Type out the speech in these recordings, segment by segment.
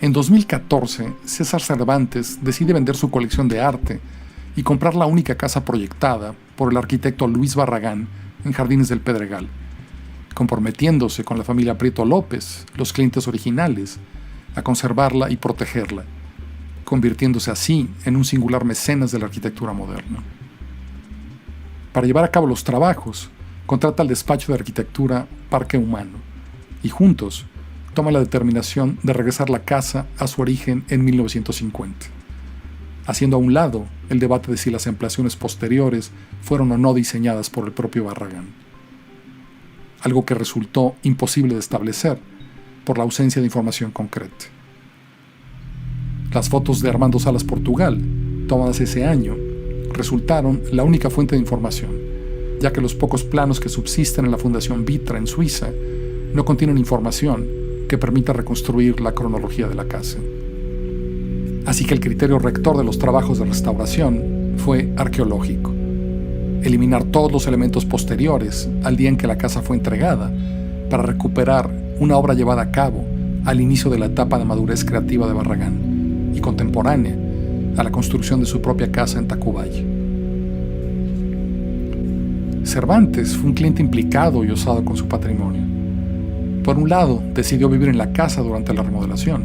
En 2014, César Cervantes decide vender su colección de arte y comprar la única casa proyectada por el arquitecto Luis Barragán en Jardines del Pedregal, comprometiéndose con la familia Prieto López, los clientes originales, a conservarla y protegerla, convirtiéndose así en un singular mecenas de la arquitectura moderna. Para llevar a cabo los trabajos, contrata al despacho de arquitectura Parque Humano y juntos toma la determinación de regresar la casa a su origen en 1950, haciendo a un lado el debate de si las ampliaciones posteriores fueron o no diseñadas por el propio Barragán, algo que resultó imposible de establecer por la ausencia de información concreta. Las fotos de Armando Salas Portugal, tomadas ese año, resultaron la única fuente de información, ya que los pocos planos que subsisten en la Fundación Vitra en Suiza no contienen información que permita reconstruir la cronología de la casa. Así que el criterio rector de los trabajos de restauración fue arqueológico: eliminar todos los elementos posteriores al día en que la casa fue entregada para recuperar una obra llevada a cabo al inicio de la etapa de madurez creativa de Barragán y contemporánea a la construcción de su propia casa en Tacubaya. Cervantes fue un cliente implicado y osado con su patrimonio. Por un lado, decidió vivir en la casa durante la remodelación,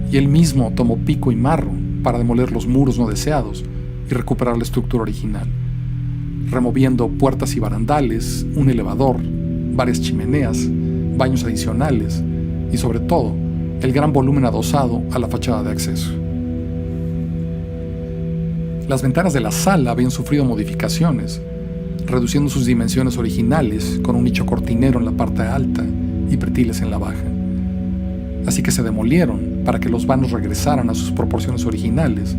y él mismo tomó pico y marro para demoler los muros no deseados y recuperar la estructura original, removiendo puertas y barandales, un elevador, varias chimeneas, baños adicionales y, sobre todo, el gran volumen adosado a la fachada de acceso. Las ventanas de la sala habían sufrido modificaciones, reduciendo sus dimensiones originales con un nicho cortinero en la parte alta y pretiles en la baja. Así que se demolieron para que los vanos regresaran a sus proporciones originales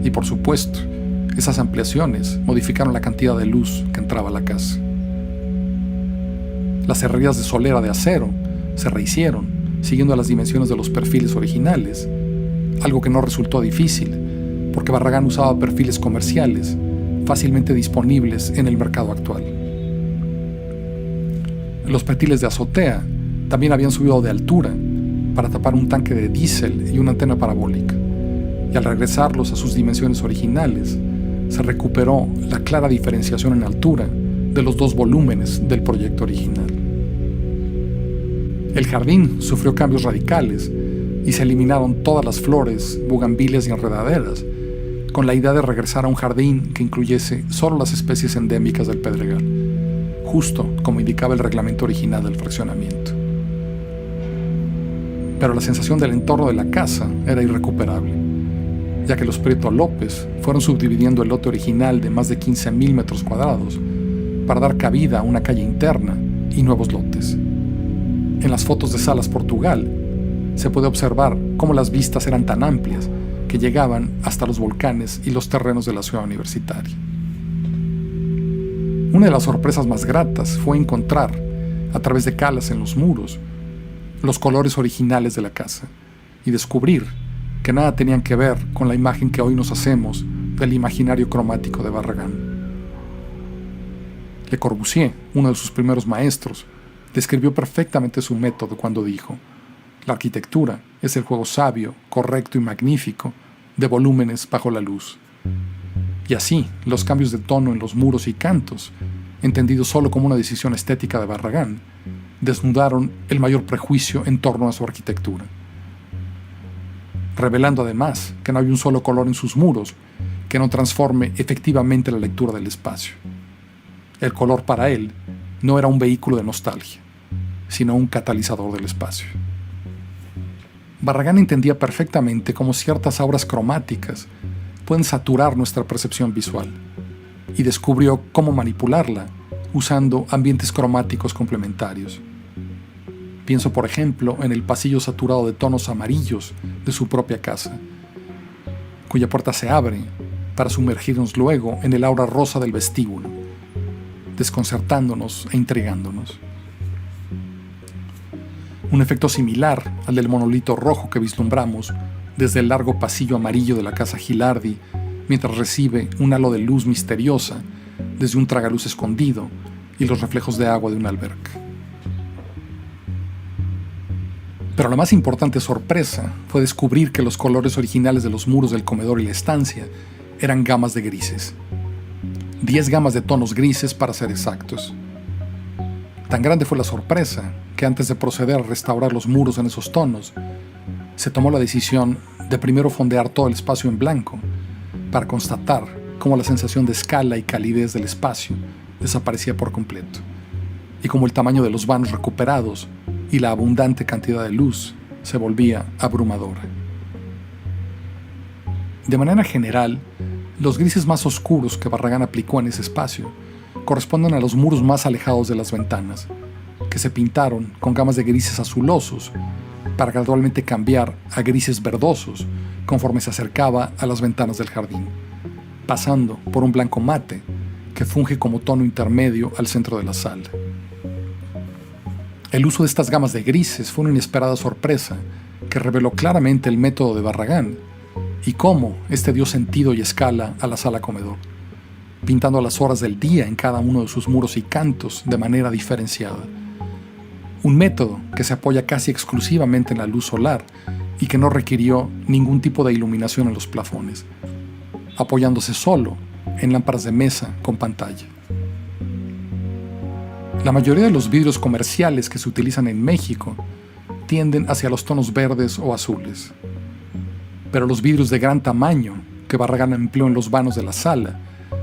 y, por supuesto, esas ampliaciones modificaron la cantidad de luz que entraba a la casa. Las herrerías de solera de acero se rehicieron siguiendo las dimensiones de los perfiles originales, algo que no resultó difícil porque Barragán usaba perfiles comerciales fácilmente disponibles en el mercado actual. Los pretiles de azotea también habían subido de altura para tapar un tanque de diésel y una antena parabólica, y al regresarlos a sus dimensiones originales, se recuperó la clara diferenciación en altura de los dos volúmenes del proyecto original. El jardín sufrió cambios radicales y se eliminaron todas las flores, bugambilias y enredaderas, con la idea de regresar a un jardín que incluyese solo las especies endémicas del Pedregal, justo como indicaba el reglamento original del fraccionamiento. Pero la sensación del entorno de la casa era irrecuperable, ya que los Prieto López fueron subdividiendo el lote original de más de 15,000 metros cuadrados para dar cabida a una calle interna y nuevos lotes. En las fotos de Salas Portugal se puede observar cómo las vistas eran tan amplias que llegaban hasta los volcanes y los terrenos de la ciudad universitaria. Una de las sorpresas más gratas fue encontrar, a través de calas en los muros, los colores originales de la casa y descubrir que nada tenían que ver con la imagen que hoy nos hacemos del imaginario cromático de Barragán. Le Corbusier, uno de sus primeros maestros, describió perfectamente su método cuando dijo: la arquitectura es el juego sabio, correcto y magnífico de volúmenes bajo la luz. Y así, los cambios de tono en los muros y cantos, entendidos solo como una decisión estética de Barragán, desnudaron el mayor prejuicio en torno a su arquitectura, revelando además que no hay un solo color en sus muros que no transforme efectivamente la lectura del espacio. El color para él no era un vehículo de nostalgia, sino un catalizador del espacio. Barragán entendía perfectamente cómo ciertas auras cromáticas pueden saturar nuestra percepción visual, y descubrió cómo manipularla usando ambientes cromáticos complementarios. Pienso, por ejemplo, en el pasillo saturado de tonos amarillos de su propia casa, cuya puerta se abre para sumergirnos luego en el aura rosa del vestíbulo, desconcertándonos e intrigándonos. Un efecto similar al del monolito rojo que vislumbramos desde el largo pasillo amarillo de la casa Gilardi mientras recibe un halo de luz misteriosa desde un tragaluz escondido y los reflejos de agua de una alberca. Pero la más importante sorpresa fue descubrir que los colores originales de los muros del comedor y la estancia eran gamas de grises. 10 gamas de tonos grises para ser exactos. Tan grande fue la sorpresa que antes de proceder a restaurar los muros en esos tonos, se tomó la decisión de primero fondear todo el espacio en blanco para constatar cómo la sensación de escala y calidez del espacio desaparecía por completo y cómo el tamaño de los vanos recuperados y la abundante cantidad de luz se volvía abrumadora. De manera general, los grises más oscuros que Barragán aplicó en ese espacio corresponden a los muros más alejados de las ventanas, que se pintaron con gamas de grises azulosos para gradualmente cambiar a grises verdosos conforme se acercaba a las ventanas del jardín, pasando por un blanco mate que funge como tono intermedio al centro de la sala. El uso de estas gamas de grises fue una inesperada sorpresa que reveló claramente el método de Barragán y cómo este dio sentido y escala a la sala comedor, pintando a las horas del día en cada uno de sus muros y cantos de manera diferenciada. Un método que se apoya casi exclusivamente en la luz solar y que no requirió ningún tipo de iluminación en los plafones, apoyándose solo en lámparas de mesa con pantalla. La mayoría de los vidrios comerciales que se utilizan en México tienden hacia los tonos verdes o azules. Pero los vidrios de gran tamaño que Barragán empleó en los vanos de la sala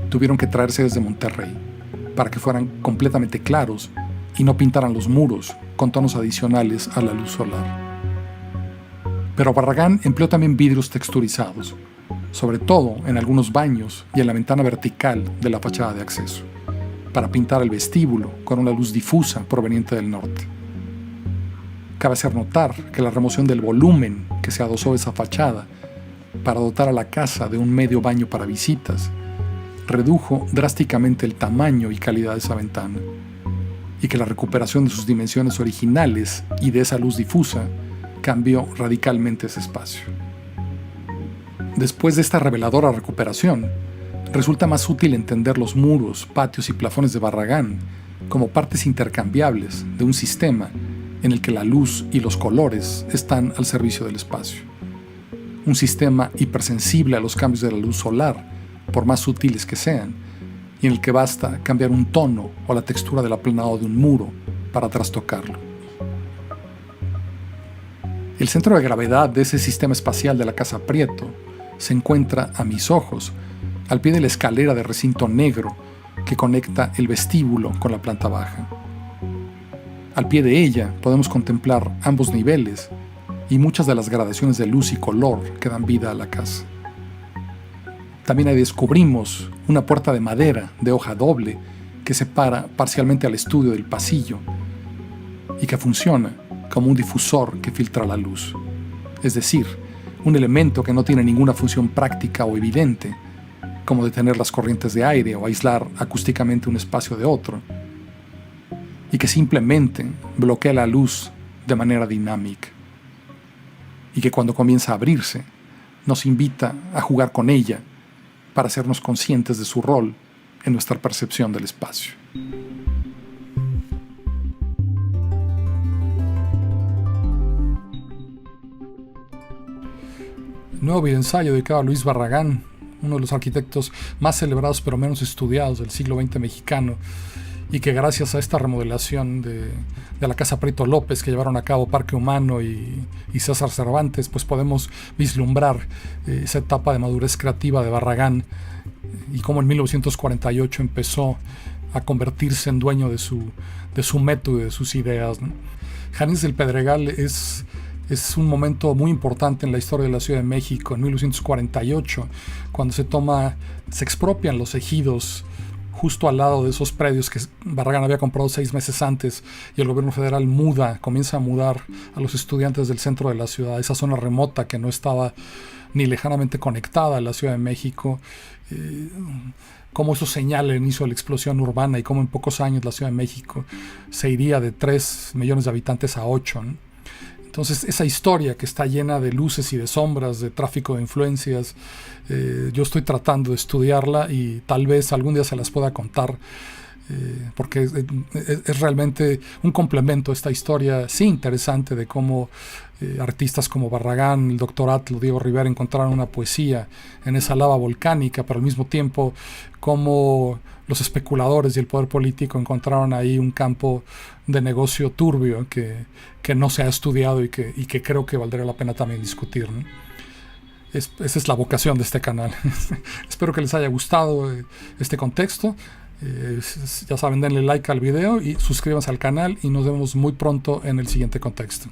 tuvieron que traerse desde Monterrey para que fueran completamente claros y no pintaran los muros con tonos adicionales a la luz solar. Pero Barragán empleó también vidrios texturizados, sobre todo en algunos baños y en la ventana vertical de la fachada de acceso, para pintar el vestíbulo con una luz difusa proveniente del norte. Cabe hacer notar que la remoción del volumen que se adosó a esa fachada para dotar a la casa de un medio baño para visitas redujo drásticamente el tamaño y calidad de esa ventana, y que la recuperación de sus dimensiones originales y de esa luz difusa cambió radicalmente ese espacio. Después de esta reveladora recuperación, resulta más útil entender los muros, patios y plafones de Barragán como partes intercambiables de un sistema en el que la luz y los colores están al servicio del espacio. Un sistema hipersensible a los cambios de la luz solar, por más sutiles que sean, y en el que basta cambiar un tono o la textura del aplanado de un muro para trastocarlo. El centro de gravedad de ese sistema espacial de la Casa Prieto se encuentra, a mis ojos, al pie de la escalera de recinto negro que conecta el vestíbulo con la planta baja. Al pie de ella podemos contemplar ambos niveles y muchas de las gradaciones de luz y color que dan vida a la casa. También ahí descubrimos una puerta de madera de hoja doble que separa parcialmente al estudio del pasillo y que funciona como un difusor que filtra la luz, es decir, un elemento que no tiene ninguna función práctica o evidente, como detener las corrientes de aire o aislar acústicamente un espacio de otro, y que simplemente bloquea la luz de manera dinámica, y que cuando comienza a abrirse, nos invita a jugar con ella para hacernos conscientes de su rol en nuestra percepción del espacio. Nuevo videoensayo dedicado a Luis Barragán, uno de los arquitectos más celebrados pero menos estudiados del siglo XX mexicano, y que gracias a esta remodelación de la Casa Prieto López que llevaron a cabo Parque Humano y César Cervantes, pues podemos vislumbrar esa etapa de madurez creativa de Barragán y cómo en 1948 empezó a convertirse en dueño de su método y de sus ideas, ¿no? Jardines del Pedregal es un momento muy importante en la historia de la Ciudad de México. En 1948, cuando se expropian los ejidos justo al lado de esos predios que Barragán había comprado 6 meses antes, y el gobierno federal comienza a mudar a los estudiantes del centro de la ciudad, esa zona remota que no estaba ni lejanamente conectada a la Ciudad de México. Cómo eso señala el inicio de la explosión urbana y cómo en pocos años la Ciudad de México se iría de 3 millones de habitantes a 8, ¿no? Entonces, esa historia que está llena de luces y de sombras, de tráfico de influencias, yo estoy tratando de estudiarla y tal vez algún día se las pueda contar porque es realmente un complemento a esta historia, sí, interesante de cómo artistas como Barragán, el doctor Atlo, Diego Rivera encontraron una poesía en esa lava volcánica, pero al mismo tiempo cómo los especuladores y el poder político encontraron ahí un campo de negocio turbio que no se ha estudiado y que creo que valdría la pena también discutir, ¿no? Esa es la vocación de este canal. Espero que les haya gustado este contexto. Ya saben, denle like al video y suscríbanse al canal y nos vemos muy pronto en el siguiente contexto.